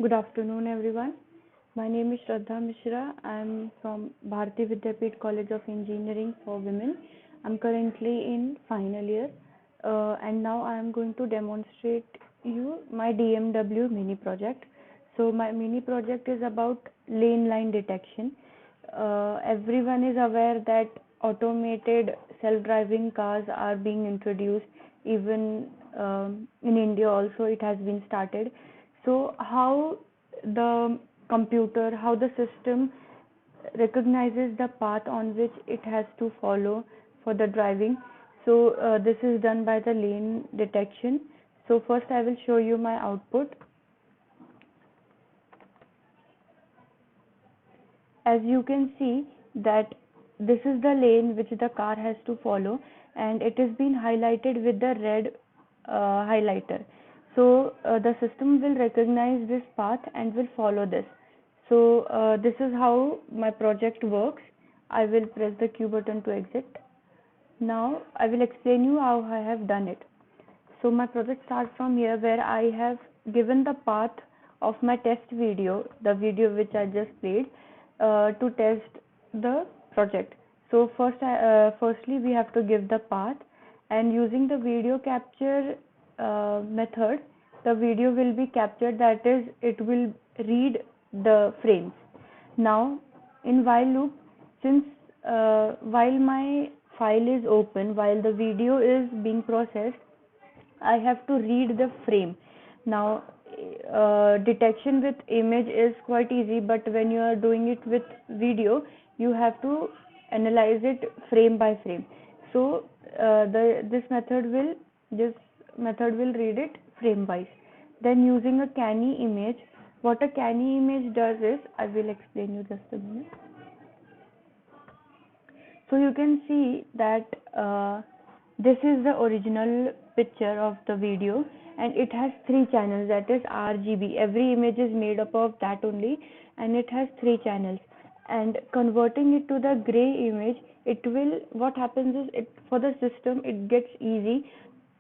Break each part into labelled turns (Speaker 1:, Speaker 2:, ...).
Speaker 1: Good afternoon, everyone. My name is Shraddha Mishra. I'm from Bharati Vidyapeeth College of Engineering for Women. I'm currently in final year, and now I am going to demonstrate you my DMW mini project. So my mini project is about lane line detection. Everyone is aware that automated self-driving cars are being introduced. Even in India also it has been started. So how the computer, how the system recognizes the path on which it has to follow for the driving. So this is done by the lane detection. So first I will show you my output. As you can see that this is the lane which the car has to follow, and it is been highlighted with the red highlighter. So the system will recognize this path and will follow this. So this is how my project works. I will press the Q button to exit. Now I will explain you how I have done it. So my project starts from here, where I have given the path of my test video, the video which I just played, to test the project. So firstly we have to give the path, and using the video capture method, the video will be captured, that is, it will read the frames. Now in while loop, since while my file is open, while the video is being processed, I have to read the frame. Now detection with image is quite easy, but when you are doing it with video, you have to analyze it frame by frame. So this method will read it frame wise. Then using a canny image, what a canny image does is, I will explain you just a minute. So you can see that this is the original picture of the video, and it has three channels, that is RGB. Every image is made up of that only, and it has three channels. And converting it to the gray image, it will, what happens is, it for the system it gets easy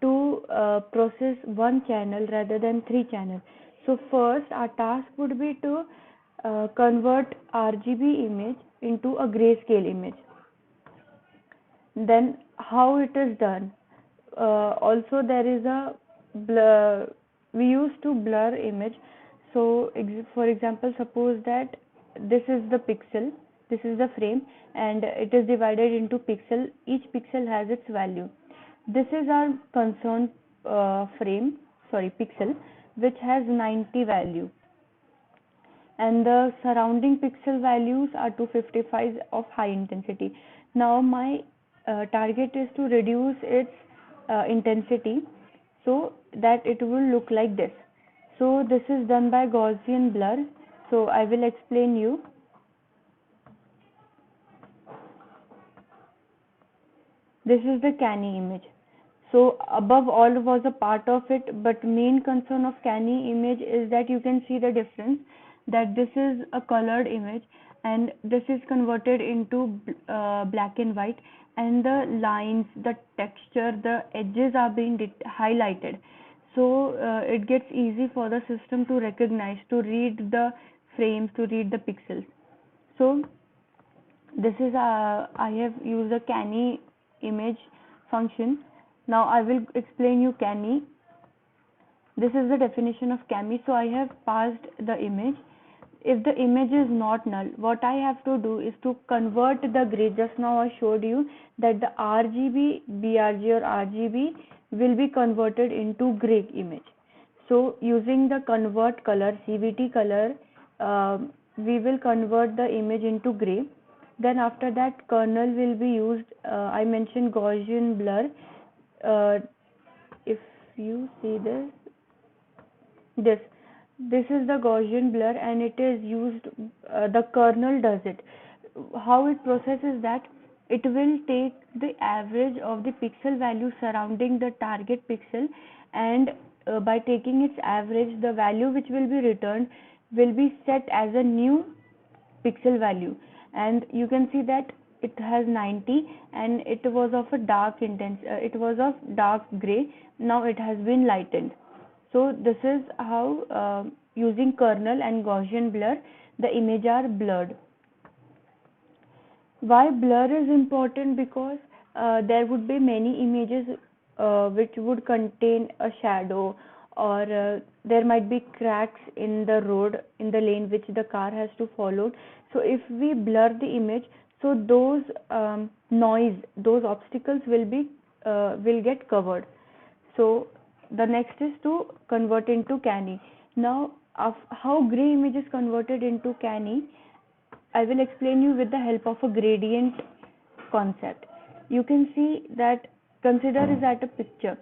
Speaker 1: to process one channel rather than three channels. So first our task would be to convert RGB image into a grayscale image. Then how it is done? Also there is a blur. We used to blur image. So for example, suppose that this is the pixel, this is the frame, and it is divided into pixel. Each pixel has its value. This is our concerned pixel, which has 90 value, and the surrounding pixel values are 255 of high intensity. Now my target is to reduce its intensity so that it will look like this. So this is done by Gaussian blur. So I will explain you. This is the canny image. So above all was a part of it, but main concern of canny image is that you can see the difference, that this is a colored image and this is converted into black and white, and the lines, the texture, the edges are being highlighted. So it gets easy for the system to recognize, to read the frames, to read the pixels. So this is I have used a canny image function. Now I will explain you canny. This is the definition of canny. So I have passed the image. If the image is not null, what I have to do is to convert the gray. Just now I showed you that the RGB, BRG or RGB will be converted into gray image. So using the convert color, CVT color, we will convert the image into gray. Then after that, kernel will be used. I mentioned Gaussian blur. If you see this is the Gaussian blur, and it is used, the kernel does it. How it processes that, it will take the average of the pixel value surrounding the target pixel, and by taking its average, the value which will be returned will be set as a new pixel value. And you can see that it has 90, and it was of a dark intense, it was of dark gray. Now it has been lightened. So this is how using kernel and Gaussian blur the image are blurred. Why blur is important? Because there would be many images which would contain a shadow, or there might be cracks in the road, in the lane which the car has to follow. So if we blur the image, so those noise, those obstacles will get covered. So the next is to convert into canny. Now of how gray image is converted into canny, I will explain you with the help of a gradient concept. You can see that, consider is at a picture.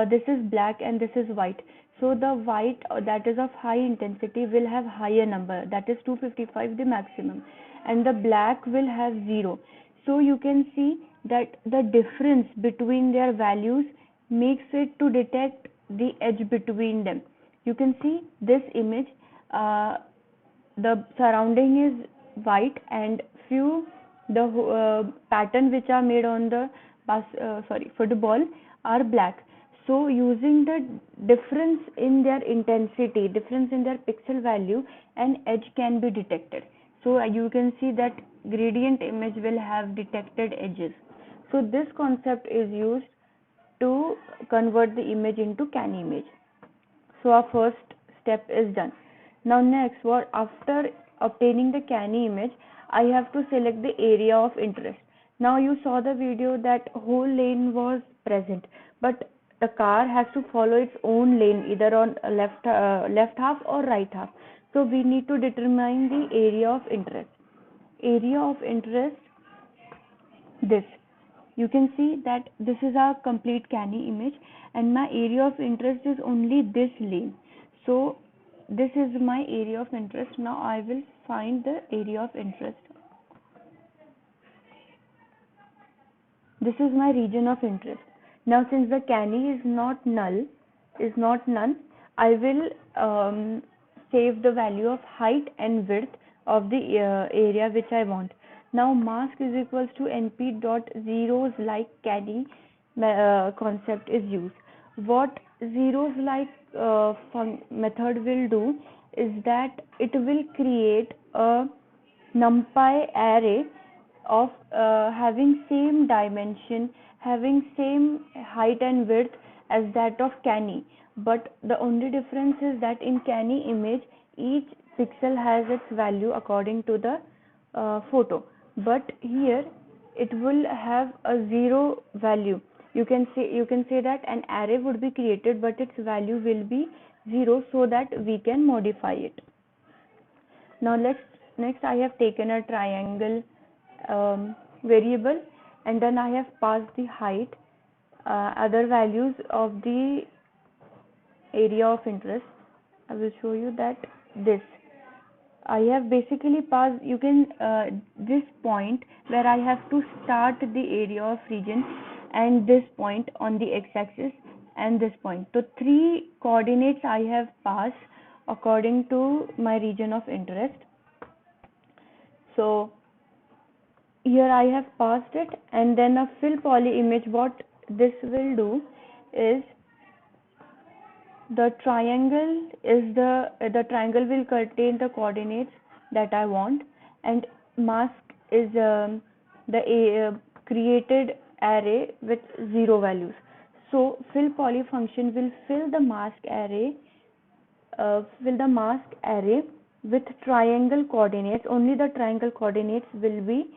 Speaker 1: This is black and this is white. So the white that is of high intensity will have higher number, that is 255 the maximum, and the black will have 0. So you can see that the difference between their values makes it to detect the edge between them. You can see this image, uh, the surrounding is white and few the pattern which are made on the football are black. So using the difference in their intensity, difference in their pixel value, an edge can be detected. So you can see that gradient image will have detected edges. So this concept is used to convert the image into canny image. So our first step is done. Now next, what after obtaining the canny image, I have to select the area of interest. Now you saw the video that whole lane was present, but the car has to follow its own lane, either on left half or right half. So we need to determine the area of interest. Area of interest, this, you can see that this is our complete canny image, and my area of interest is only this lane. So this is my area of interest. Now I will find the area of interest. This is my region of interest. Now since the canny is not null, is not none, I will save the value of height and width of the area which I want. Now mask is equals to np dot zeros like canny concept is used. What zeros like method will do is that it will create a numpy array of having same dimension, having same height and width as that of canny. But the only difference is that in canny image, each pixel has its value according to the photo. But here it will have a zero value. You can say that an array would be created, but its value will be zero, so that we can modify it. Now next I have taken a triangle variable, and then I have passed the height, other values of the area of interest. I will show you that this I have basically passed, you can this point where I have to start the area of region, and this point on the x-axis, and this point. So three coordinates I have passed according to my region of interest. So here I have passed it, and then a fill poly image. What this will do is the triangle will contain the coordinates that I want, and mask is the created array with zero values. So fill poly function will fill the mask array with triangle coordinates. Only the triangle coordinates will be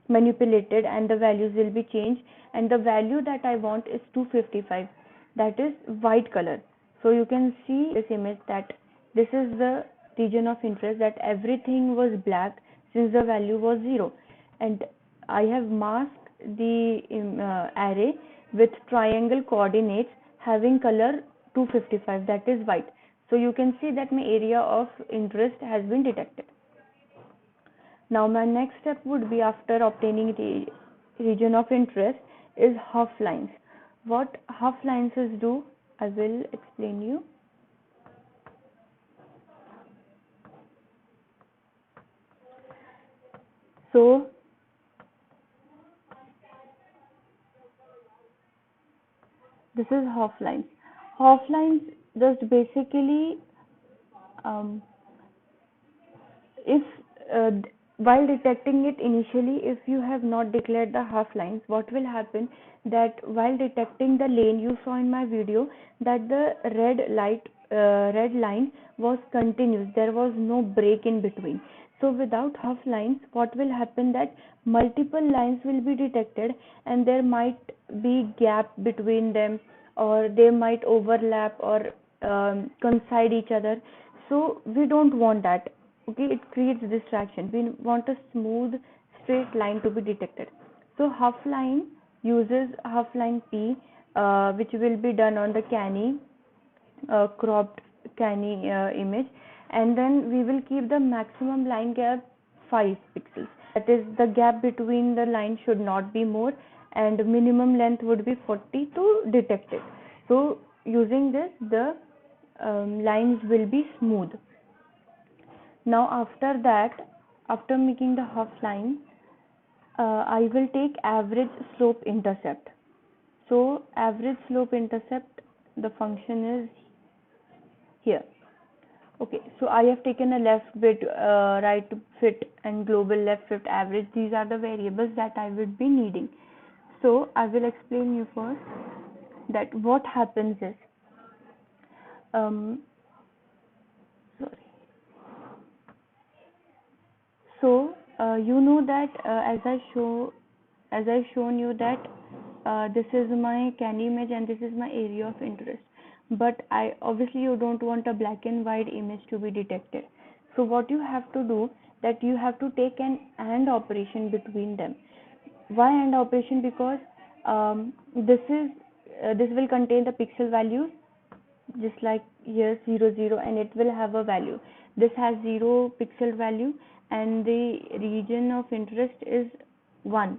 Speaker 1: manipulated, and the values will be changed, and the value that I want is 255, that is white color. So you can see this image that this is the region of interest, that everything was black since the value was 0, and I have masked the array with triangle coordinates having color 255, that is white. So you can see that my area of interest has been detected. Now my next step would be, after obtaining the region of interest, is half lines. What half lines do, I will explain you. So this is half lines. Half lines just basically, um, if uh, while detecting it initially, if you have not declared the half lines, what will happen that while detecting the lane, you saw in my video that the red line was continuous, there was no break in between. So without half lines, what will happen that multiple lines will be detected and there might be gap between them, or they might overlap or coincide each other. So we don't want that. Okay, it creates distraction. We want a smooth straight line to be detected. So half line uses half line P, which will be done on the canny, cropped canny image, and then we will keep the maximum line gap 5 pixels. That is, the gap between the line should not be more, and minimum length would be 40 to detect it. So using this, the lines will be smooth. Now after that, after making the half line, I will take average slope intercept. So average slope intercept, the function is here. Okay, so I have taken a left bit, right fit and global left fit average. These are the variables that I would be needing. So I will explain you first that what happens is, um, sorry. So you know that as I shown you that this is my candy image and this is my area of interest. But I obviously you don't want a black and white image to be detected. So what you have to do, that you have to take an AND operation between them. Why AND operation? Because this will contain the pixel values, just like here 0 0, and it will have a value. This has 0 pixel value and the region of interest is 1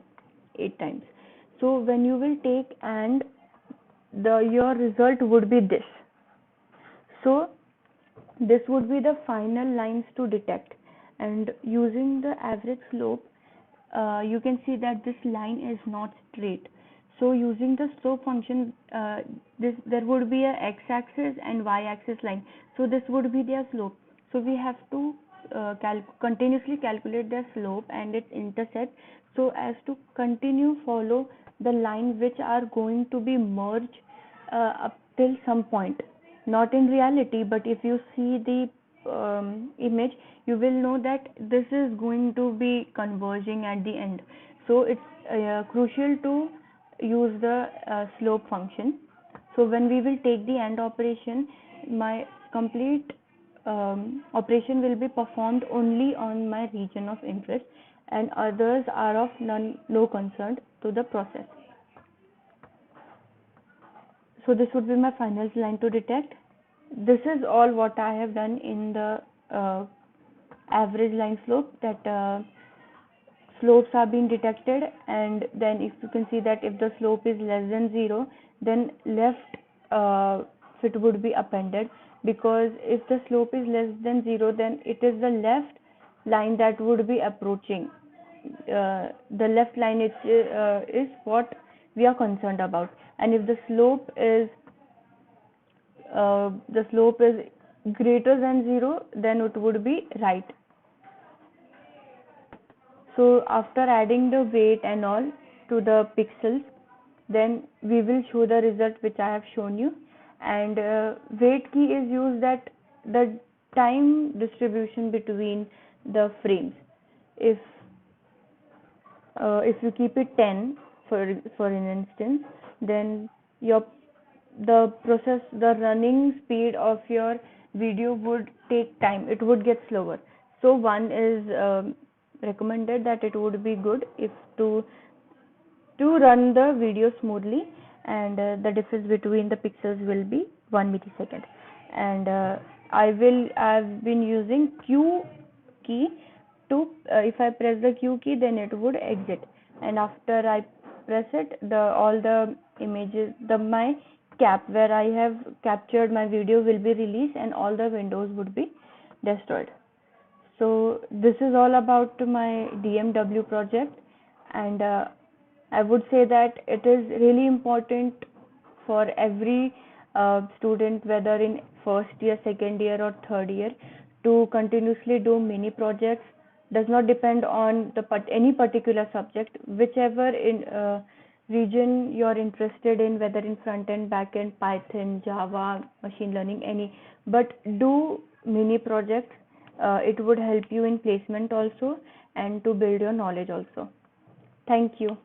Speaker 1: 8 times. So when you will take, and your result would be this. So this would be the final lines to detect, and using the average slope, you can see that this line is not straight. So using the slope function, there would be a x-axis and y-axis line. So this would be their slope. So we have to continuously calculate their slope and its intercept, so as to continue follow the line which are going to be merged up till some point. Not in reality, but if you see the image, you will know that this is going to be converging at the end. So it's crucial to use the slope function. So when we will take the AND operation, my complete operation will be performed only on my region of interest, and others are of no concern to the process. So this would be my final line to detect. This is all what I have done in the average line slope, that slopes are being detected, and then if you can see that if the slope is less than 0, then left fit would be appended, because if the slope is less than 0, then it is the left line that would be approaching. The left line is what we are concerned about, and if the slope is greater than 0, then it would be right. So after adding the weight and all to the pixels, then we will show the result which I have shown you. And weight key is used that the time distribution between the frames. If you keep it 10 for an instance, then your the running speed of your video would take time, it would get slower. So one is recommended, that it would be good if to run the video smoothly, and the difference between the pixels will be 1 millisecond. And I've been using Q key to if I press the Q key, then it would exit, and after I press it, the all the images, my cap where I have captured my video will be released, and all the windows would be destroyed. So this is all about my DMW project, and I would say that it is really important for every student, whether in first year, second year, or third year, to continuously do mini projects. Does not depend on any particular subject, whichever region you're interested in, whether in front end, back end, Python, Java, machine learning, any, but do mini projects. It would help you in placement also, and to build your knowledge also. Thank you.